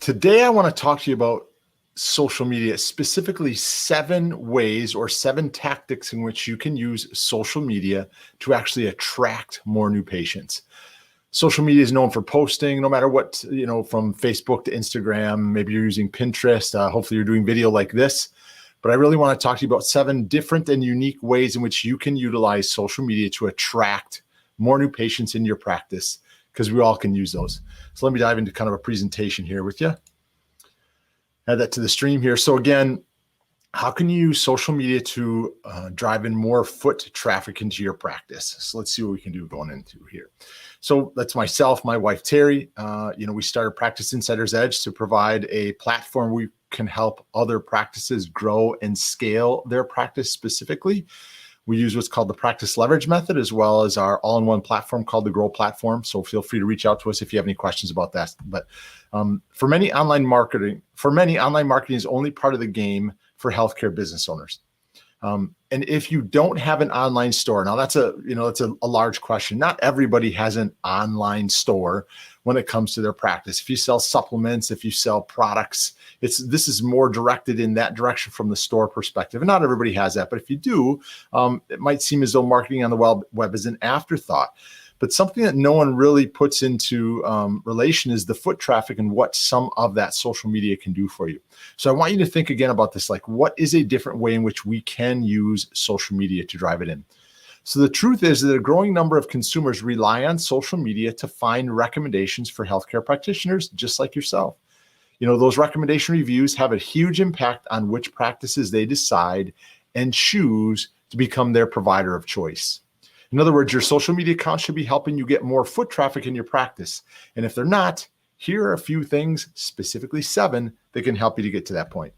Today, I want to talk to you about social media, specifically 7 ways or 7 tactics in which you can use social media to actually attract more new patients. Social media is known for posting, no matter what, from Facebook to Instagram. Maybe you're using Pinterest. Hopefully you're doing video like this. But I really want to talk to you about 7 different and unique ways in which you can utilize social media to attract more new patients in your practice, because we all can use those. So let me dive into kind of a presentation here with you. Add that to the stream here. So again, how can you use social media to drive in more foot traffic into your practice? So let's see what we can do going into here. So that's myself, my wife, Terry. We started Practice Insider's Edge to provide a platform we can help other practices grow and scale their practice specifically. We use what's called the practice leverage method, as well as our all-in-one platform called the Grow platform. So feel free to reach out to us if you have any questions about that. But for many, online marketing is only part of the game for healthcare business owners. And if you don't have an online store, now that's a large question. Not everybody has an online store when it comes to their practice. If you sell supplements, if you sell products, this is more directed in that direction from the store perspective. And not everybody has that, but if you do, it might seem as though marketing on the web is an afterthought. But something that no one really puts into relation is the foot traffic and what some of that social media can do for you. So I want you to think again about this, like, what is a different way in which we can use social media to drive it in? So the truth is that a growing number of consumers rely on social media to find recommendations for healthcare practitioners, just like yourself. Those recommendation reviews have a huge impact on which practices they decide and choose to become their provider of choice. In other words, your social media account should be helping you get more foot traffic in your practice. And if they're not, here are a few things, specifically 7, that can help you to get to that point.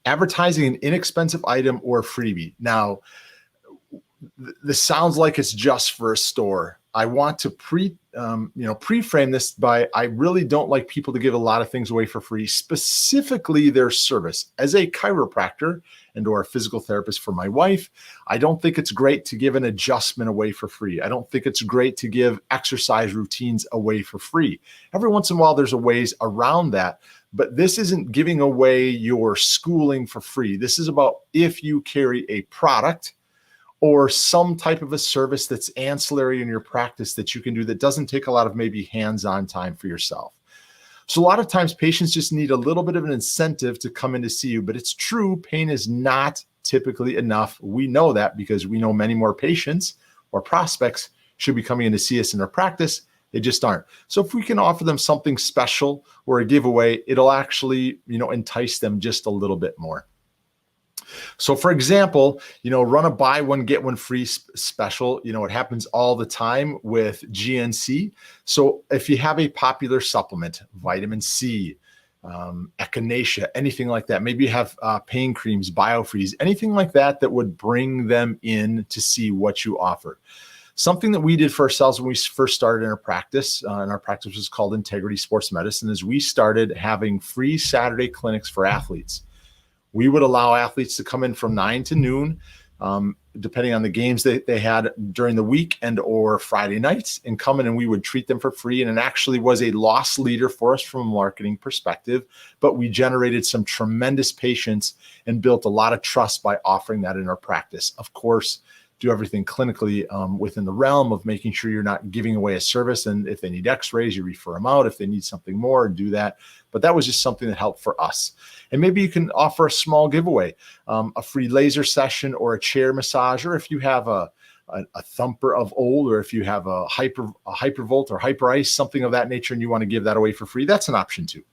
Advertising an inexpensive item or freebie. Now, this sounds like it's just for a store. I want to pre-frame this by, I really don't like people to give a lot of things away for free, specifically their service. As a chiropractor or a physical therapist for my wife, I don't think it's great to give an adjustment away for free. I don't think it's great to give exercise routines away for free. Every once in a while, there's a ways around that, but this isn't giving away your schooling for free. This is about if you carry a product or some type of a service that's ancillary in your practice that you can do that doesn't take a lot of maybe hands-on time for yourself. So a lot of times patients just need a little bit of an incentive to come in to see you, but it's true, pain is not typically enough. We know that because we know many more patients or prospects should be coming in to see us in our practice. They just aren't. So if we can offer them something special or a giveaway, it'll actually, entice them just a little bit more. So for example, run a buy one, get one free special. It happens all the time with GNC. So if you have a popular supplement, vitamin C, echinacea, anything like that, maybe you have pain creams, BioFreeze, anything like that would bring them in to see what you offer. Something that we did for ourselves when we first started in our practice, and our practice was called Integrity Sports Medicine, is we started having free Saturday clinics for athletes. We would allow athletes to come in from 9 to noon, depending on the games that they had during the week and or Friday nights, and come in and we would treat them for free. And it actually was a loss leader for us from a marketing perspective, but we generated some tremendous patients and built a lot of trust by offering that in our practice. Of course, do everything clinically within the realm of making sure you're not giving away a service. And if they need x-rays, you refer them out. If they need something more, do that. But that was just something that helped for us. And maybe you can offer a small giveaway, a free laser session or a chair massage, or if you have a thumper of old, or if you have a hypervolt or hyper ice, something of that nature, and you want to give that away for free, that's an option too.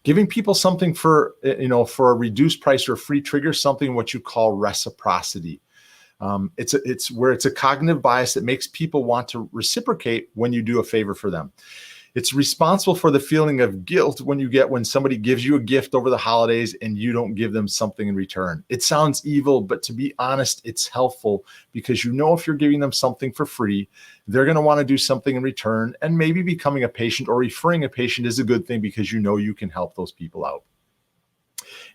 Giving people something for a reduced price or a free trigger, something what you call reciprocity. It's where it's a cognitive bias that makes people want to reciprocate when you do a favor for them. It's responsible for the feeling of guilt when you get when somebody gives you a gift over the holidays and you don't give them something in return. It sounds evil, but to be honest, it's helpful because if you're giving them something for free, they're going to want to do something in return, and maybe becoming a patient or referring a patient is a good thing because you can help those people out.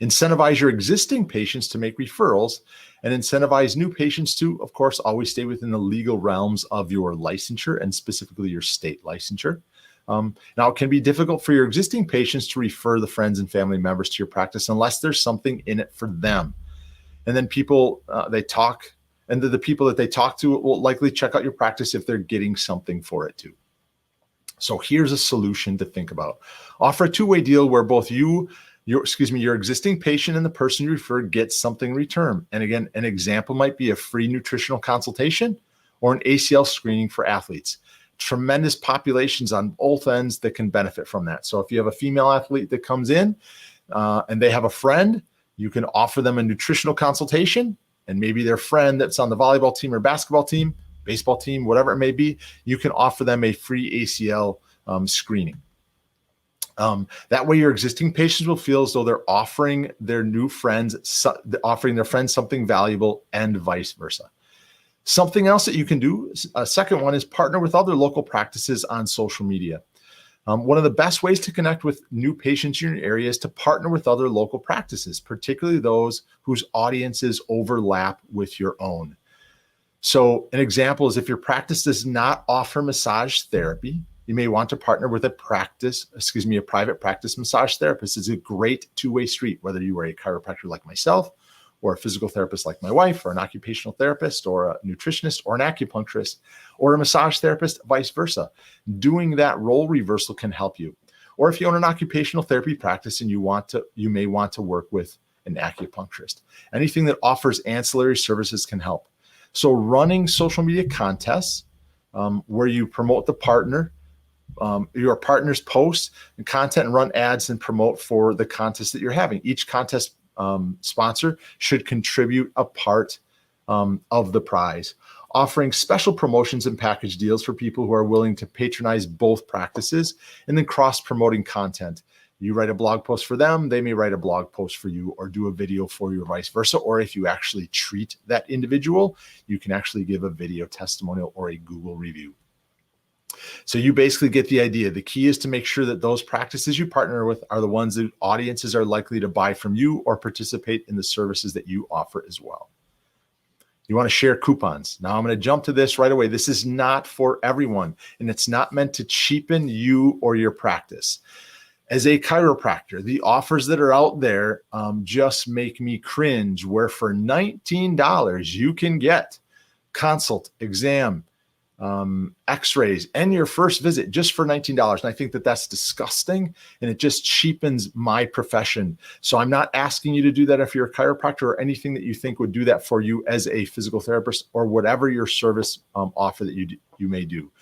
Incentivize your existing patients to make referrals, and incentivize new patients to, of course, always stay within the legal realms of your licensure and specifically your state licensure. Now, it can be difficult for your existing patients to refer the friends and family members to your practice unless there's something in it for them. And then people the people that they talk to will likely check out your practice if they're getting something for it too. So here's a solution to think about. Offer a two-way deal where both your existing patient and the person you refer gets something in return. And again, an example might be a free nutritional consultation or an ACL screening for athletes. Tremendous populations on both ends that can benefit from that. So if you have a female athlete that comes in and they have a friend, you can offer them a nutritional consultation, and maybe their friend that's on the volleyball team or basketball team, baseball team, whatever it may be, you can offer them a free ACL screening. That way your existing patients will feel as though they're offering their friends something valuable, and vice versa. Something else that you can do, a second one, is partner with other local practices on social media. One of the best ways to connect with new patients in your area is to partner with other local practices, particularly those whose audiences overlap with your own. So an example is if your practice does not offer massage therapy, you may want to partner with a private practice massage therapist. It's a great two-way street, whether you are a chiropractor like myself, or a physical therapist like my wife, or an occupational therapist, or a nutritionist, or an acupuncturist, or a massage therapist, vice versa. Doing that role reversal can help you. Or if you own an occupational therapy practice and you may want to work with an acupuncturist. Anything that offers ancillary services can help. So running social media contests where you promote your partner's posts and content, and run ads and promote for the contest that you're having. Each contest sponsor should contribute a part of the prize. Offering special promotions and package deals for people who are willing to patronize both practices, and then cross-promoting content. You write a blog post for them, they may write a blog post for you, or do a video for you, or vice versa. Or if you actually treat that individual, you can actually give a video testimonial or a Google review. So you basically get the idea. The key is to make sure that those practices you partner with are the ones that audiences are likely to buy from you or participate in the services that you offer as well. You want to share coupons. Now I'm going to jump to this right away. This is not for everyone, and it's not meant to cheapen you or your practice. As a chiropractor, the offers that are out there just make me cringe, where for $19 you can get consult, exam, x-rays, and your first visit just for $19. And I think that that's disgusting, and it just cheapens my profession. So I'm not asking you to do that if you're a chiropractor, or anything that you think would do that for you as a physical therapist, or whatever your service offer that you may do.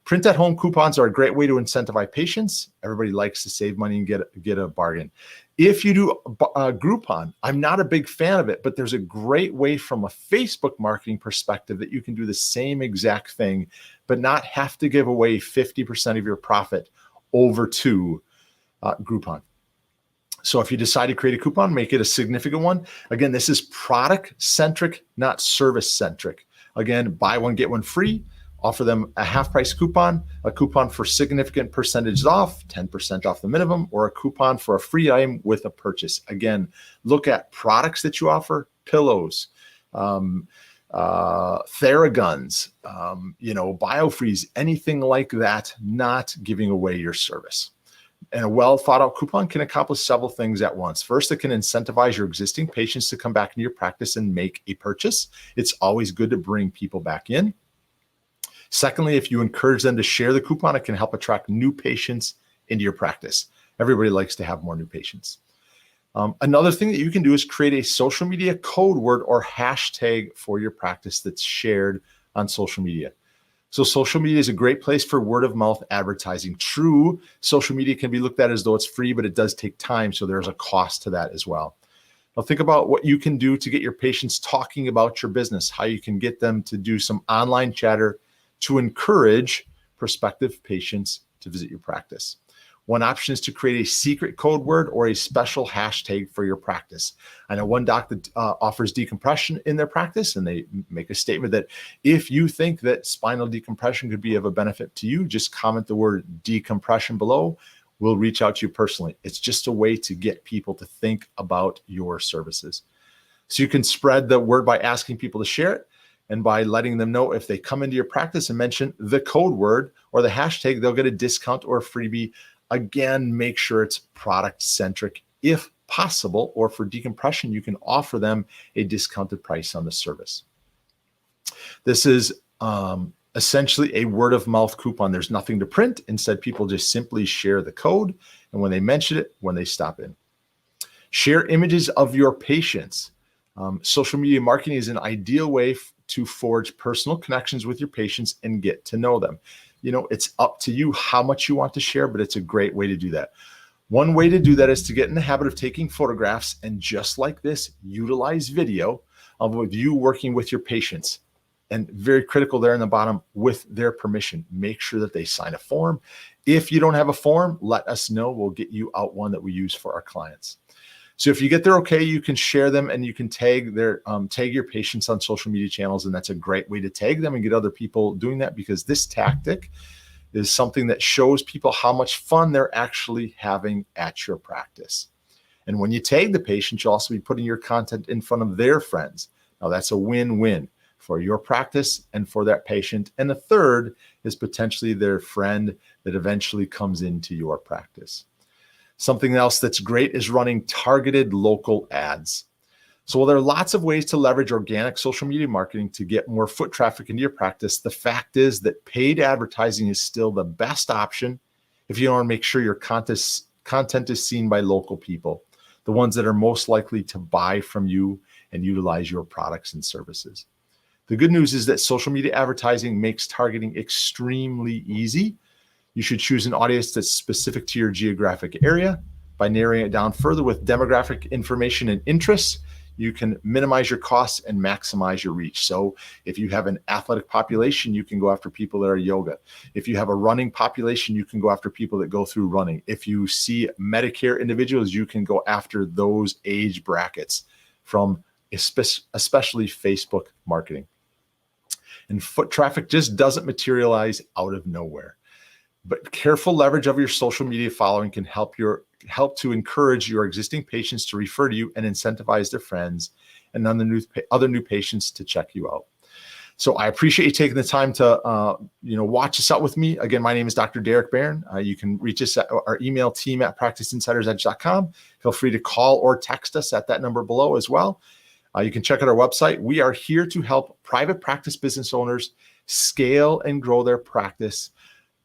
Print at home coupons are a great way to incentivize patients. Everybody likes to save money and get a bargain. If you do a Groupon, I'm not a big fan of it, but there's a great way from a Facebook marketing perspective that you can do the same exact thing, but not have to give away 50% of your profit over to Groupon. So if you decide to create a coupon, make it a significant one. Again, this is product centric, not service centric. Again, buy one, get one free. Offer them a half price coupon, a coupon for significant percentages off, 10% off the minimum, or a coupon for a free item with a purchase. Again, look at products that you offer: pillows, Theraguns, BioFreeze, anything like that, not giving away your service. And a well thought out coupon can accomplish several things at once. First, it can incentivize your existing patients to come back into your practice and make a purchase. It's always good to bring people back in. Secondly, if you encourage them to share the coupon, it can help attract new patients into your practice. Everybody likes to have more new patients. Another thing that you can do is create a social media code word or hashtag for your practice that's shared on social media. So social media is a great place for word of mouth advertising. True, social media can be looked at as though it's free, but it does take time. So there's a cost to that as well. Now think about what you can do to get your patients talking about your business, how you can get them to do some online chatter to encourage prospective patients to visit your practice. One option is to create a secret code word or a special hashtag for your practice. I know one doc that offers decompression in their practice, and they make a statement that if you think that spinal decompression could be of a benefit to you, just comment the word decompression below. We'll reach out to you personally. It's just a way to get people to think about your services. So you can spread the word by asking people to share it. And by letting them know if they come into your practice and mention the code word or the hashtag, they'll get a discount or a freebie. Again, make sure it's product centric if possible, or for decompression, you can offer them a discounted price on the service. This is essentially a word of mouth coupon. There's nothing to print. Instead, people just simply share the code. And when they mention it, when they stop in, share images of your patients. Social media marketing is an ideal way to forge personal connections with your patients and get to know them. It's up to you how much you want to share, but it's a great way to do that. One way to do that is to get in the habit of taking photographs and, just like this, utilize video of you working with your patients. And very critical there in the bottom, with their permission. Make sure that they sign a form. If you don't have a form, let us know. We'll get you out one that we use for our clients. So if you get their okay, you can share them and you can tag your patients on social media channels. And that's a great way to tag them and get other people doing that, because this tactic is something that shows people how much fun they're actually having at your practice. And when you tag the patient, you'll also be putting your content in front of their friends. Now that's a win-win for your practice and for that patient. And the third is potentially their friend that eventually comes into your practice. Something else that's great is running targeted local ads. So while there are lots of ways to leverage organic social media marketing to get more foot traffic into your practice, the fact is that paid advertising is still the best option if you want to make sure your content is seen by local people, the ones that are most likely to buy from you and utilize your products and services. The good news is that social media advertising makes targeting extremely easy. You should choose an audience that's specific to your geographic area. By narrowing it down further with demographic information and interests, you can minimize your costs and maximize your reach. So if you have an athletic population, you can go after people that are yoga. If you have a running population, you can go after people that go through running. If you see Medicare individuals, you can go after those age brackets from especially Facebook marketing. And foot traffic just doesn't materialize out of nowhere. But careful leverage of your social media following can help to encourage your existing patients to refer to you and incentivize their friends and other new patients to check you out. So I appreciate you taking the time to watch this out with me. Again, my name is Dr. Derek Barron. You can reach us at our email, team@practiceinsidersedge.com. Feel free to call or text us at that number below as well. You can check out our website. We are here to help private practice business owners scale and grow their practice.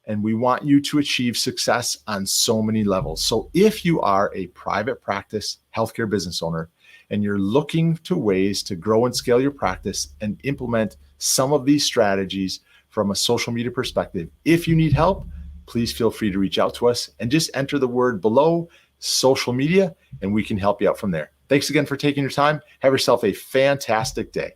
And we want you to achieve success on so many levels. So if you are a private practice healthcare business owner and you're looking to ways to grow and scale your practice and implement some of these strategies from a social media perspective, if you need help, please feel free to reach out to us and just enter the word below, social media, and we can help you out from there. Thanks again for taking your time. Have yourself a fantastic day.